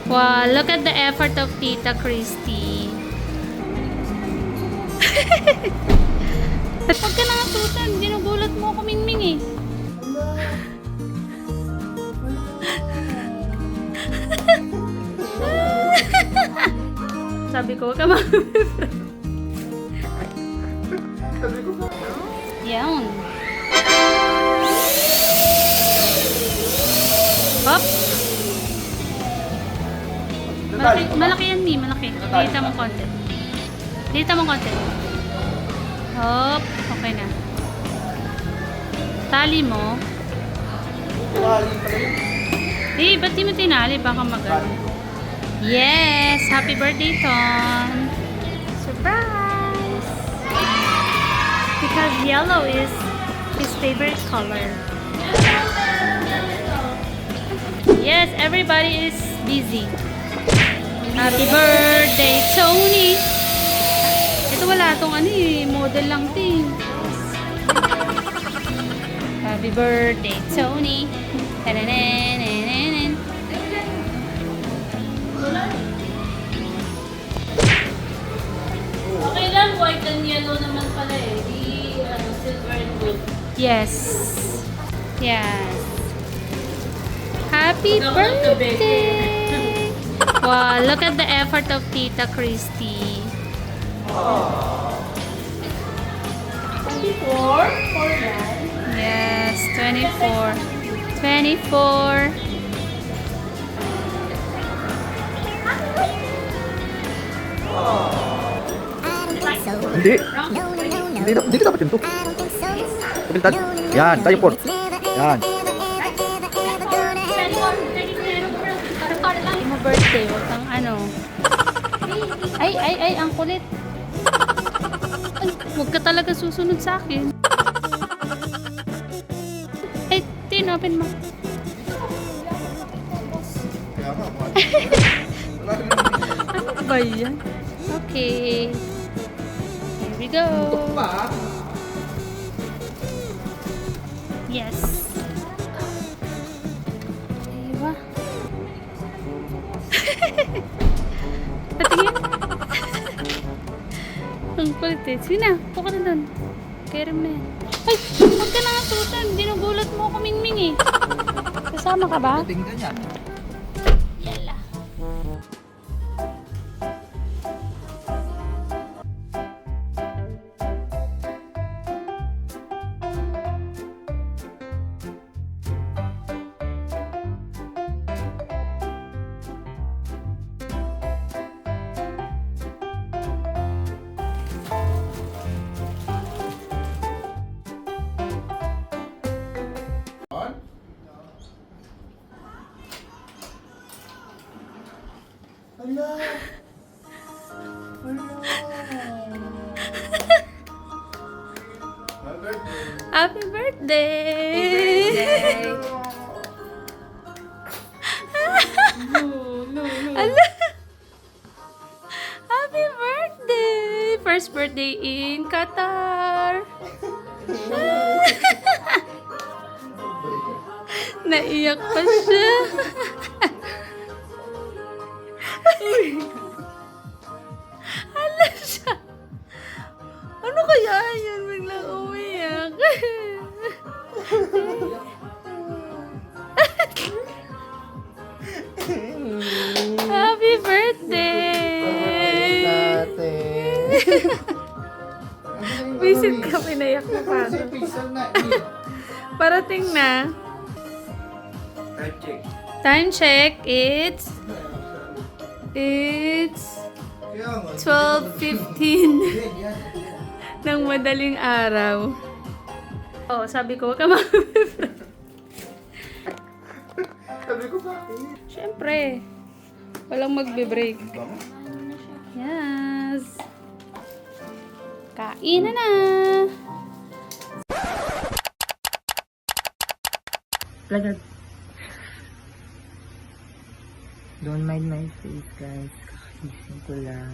Wow, look at the effort of Tita Christy. Huwag ka na nga tutan. Ginugulat mo ako, Mingming eh. Sabi ko, huwag ka mag-friend. Yan. Hop. Malaki yan, Mi. Malaki. Dita mo konti. Dita mo konti. Hop. Okay na. Tali mo. Eh, ba't di mo tinali? Baka magano. Yes! Happy birthday, Ton! Surprise! Because yellow is his favorite color. Yes, everybody is busy. Happy birthday, Tony! Ito wala tong ano eh, model lang ting. Happy birthday, Tony! Tananananan. Okay lang, white and yellow naman pala eh. Di, silver and gold. Yes. Yes. Happy Ikaw lang ka, birthday! Wow, look at the effort of Tita Christy. 24? For that? Yes, 24. 24. Hindi. Hindi dapat yun to. Kapiltad. Yan, tayo po. Yan. Hindi mo birthday, huwag kang ano. Ay, ang kulit. Ay, huwag ka talaga susunod sa akin. Ay, Tin, open mo. Ano ba yan? Okay. Here we go. Yes. Diba? Patingin. Ang kulit eh. Sige na, puka na doon. Kaya rin na yan. Ay, huwag ka na nga tutan. Ginugulat mo ako, Mingming eh. Kasama ka ba? Tingnan yan. Yala. Hala. Happy birthday! Ala! Happy birthday! First birthday in Qatar! Naiyak pa siya. Hala siya. Ano kaya yan? Biglang umiyak. Happy birthday! Visit ka, pinayak mo pa. Parating na. Time check. It's 12:15 ng madaling araw. Oh, sabi ko, huwag ka mag-friend. Sabi ko bakit? Siyempre, walang magbe-break. Yes. Kain na na. Lagad. Don't mind my face, guys. Kakising ko lang.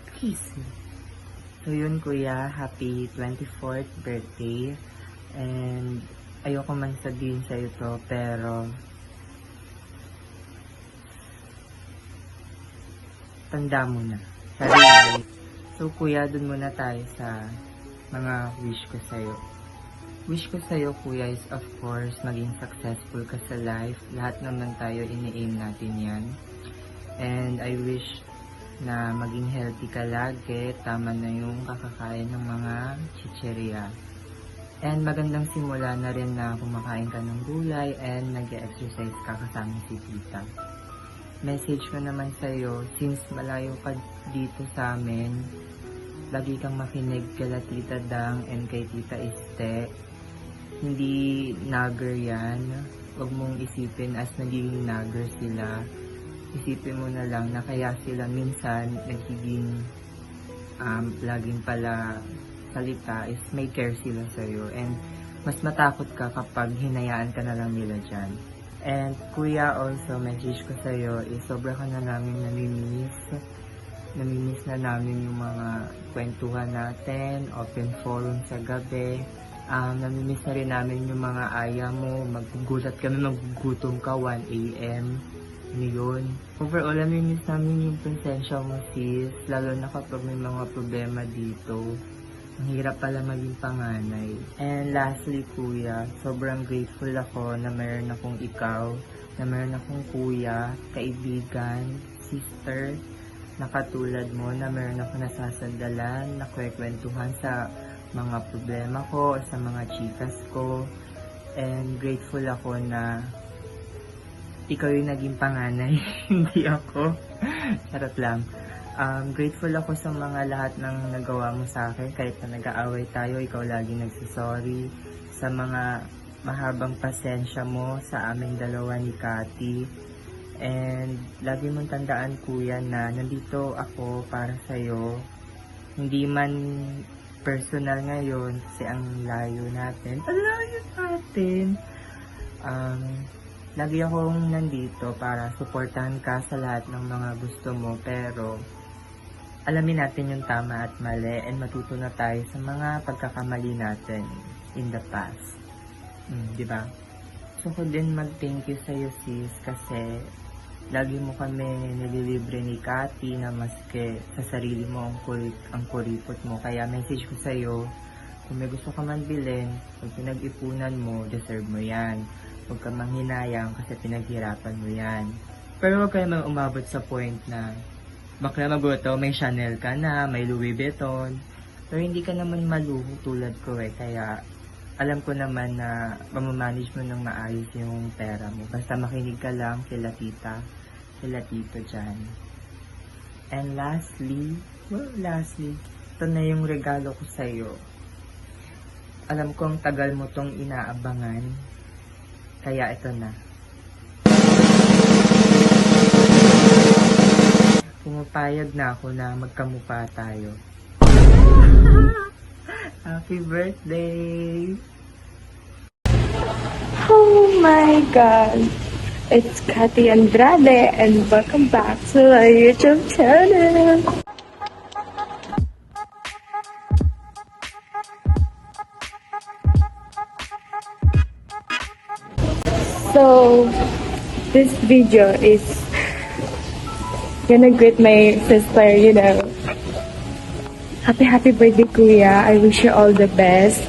Kakising. So yun, kuya. Happy 24th birthday. And ayoko man sabihin sa'yo to, pero tanda mo na. Sarili. So kuya, dun muna tayo sa mga wish ko sa'yo. Wish ko sa'yo kuya is of course maging successful ka sa life. Lahat naman tayo ini-aim natin yan. And I wish na maging healthy ka lagi. Tama na yung kakakain ng mga chicheria. And magandang simula na rin na kumakain ka ng gulay and nag-exercise ka kasama si tita. Message ko naman sa'yo, since malayo ka dito sa amin, lagi kang makinig kala Tita Dang and kay Tita Este. Hindi nagger yan. Huwag mong isipin as nagiging nagger sila. Isipin mo na lang na kaya sila minsan nagiging laging pala salita is may care sila sa'yo. And mas matakot ka kapag hinayaan ka na lang nila dyan. And kuya, also message ko sa'yo is sobra ka na namin namimiss. Namimiss na namin yung mga kwentuhan natin, open forum sa gabi. Namimiss na rin namin yung mga aya mo, magugulat kami, magugutom ka 1 AM. Ano yun? Overall, namimiss namin yung presensya mo sis, lalo na kapag may mga problema dito. Ang hirap pala maging panganay. And lastly, kuya, sobrang grateful ako na mayroon akong ikaw, na mayroon akong kuya, kaibigan, sister, na katulad mo, na mayroon ako nasasandalan, na kwekwentuhan sa mga problema ko, sa mga chikas ko. And grateful ako na ikaw yung naging panganay, hindi ako. Charot lang. Grateful ako sa mga lahat ng nagawa mo sa akin. Kahit na nag-aaway tayo, ikaw lagi nagsisorry. Sa mga mahabang pasensya mo sa aming dalawa ni Cathy. And lagi mong tandaan kuya na nandito ako para sa'yo. Hindi man personal ngayon kasi ang layo natin. Ang layo natin. Lagi akong nandito para suportahan ka sa lahat ng mga gusto mo. Pero alamin natin yung tama at mali and matuto na tayo sa mga pagkakamali natin in the past. Diba? So ko din mag-thank you sa'yo sis kasi lagi mo kami nililibre ni Cathy na maski sa sarili mo ang kuripot mo. Kaya message ko sa'yo, kung may gusto ka man bilhin, pag pinag-ipunan mo, deserve mo yan. Huwag ka manghinayang kasi pinaghirapan mo yan. Pero huwag kayo mang umabot sa point na bakla maguto, may Chanel ka na, may Louis Vuitton. Pero hindi ka naman maluho tulad ko Kaya alam ko naman na mamamanage mo ng maayos yung pera mo. Basta makinig ka lang kila tita, kila tito dyan. And lastly, ito na yung regalo ko sa'yo. Alam kong tagal mo tong inaabangan. Kaya ito na. Pumapayag na ako na magkamukha tayo. Happy birthday! Oh my God! It's Cathy Andrade and welcome back to our YouTube channel! So, this video is gonna greet my sister, Happy birthday, Kuya. I wish you all the best.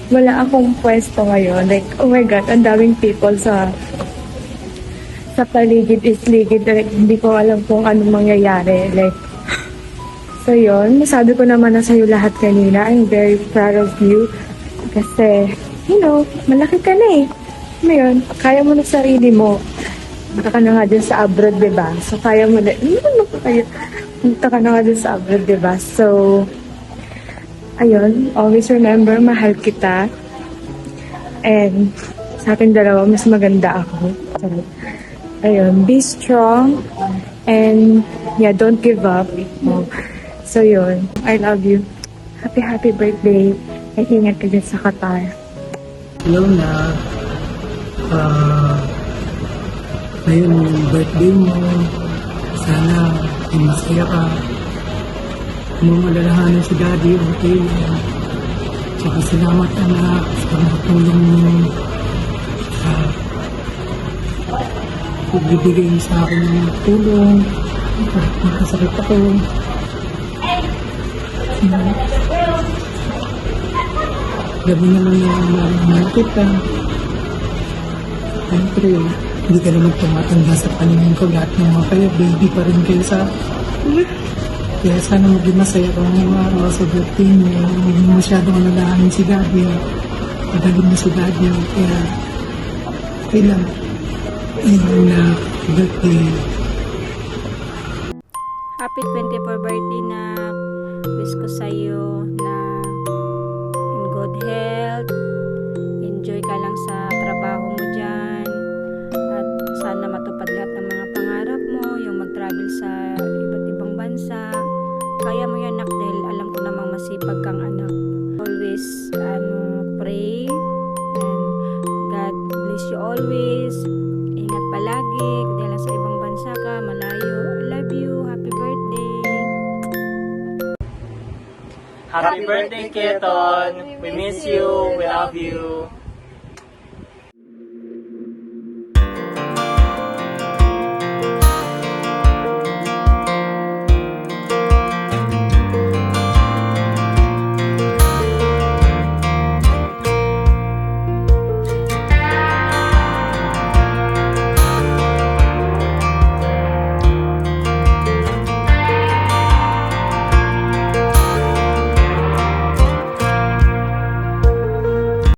Wala akong pwesto ngayon. Like, oh my God, ang daming people sa paligid. Like, hindi ko alam kung anong mangyayari. Like, so yun. Nasabi ko naman na sa'yo lahat kanina. I'm very proud of you. Kasi, malaki ka na eh. Ngayon, kaya mo na sarili mo. Punta ka na nga dun sa abroad, diba? So, kaya mo na, punta ka na nga dun sa abroad, diba? So, ayun, always remember, mahal kita. And, sa ating dalawa, mas maganda ako. Ayun, be strong. And, yeah, don't give up. So, yun, I love you. Happy birthday. Ay, ingat ka dyan sa Qatar. Hello na. Ngayon, birthday mo. Sana, masaya ka. Mamalalahanan si Daddy, okay? Tsaka salamat anak sa pagtulong mo sa pagbibigay mo sa akin ng tulong. Nakasakit ako. Gabi naman na malapit ka. Siyempre, hindi ka naman tumatanda sa paningin ko. Lahat ng mga kayo, baby pa rin kayo sa kaya sana maging masaya kung mga sa birthday mo. Huwag mo masyadong alalahanin si daddy. Magaling na si daddy. Kaya, okay lang. Ayun na birthday. Happy 24th birthday na wish ko sa'yo na in good health. Enjoy ka lang sa trabaho mo dyan. At sana matupad lahat ng mga pangarap mo. Yung mag-travel sa iba't ibang bansa. Kaya mo yan, anak, dahil alam ko namang masipag kang anak. Always pray. And God bless you always. Ingat palagi. Dahil sa ibang bansa ka, malayo. I love you. Happy birthday. Happy birthday, Keton! We miss you. We love you.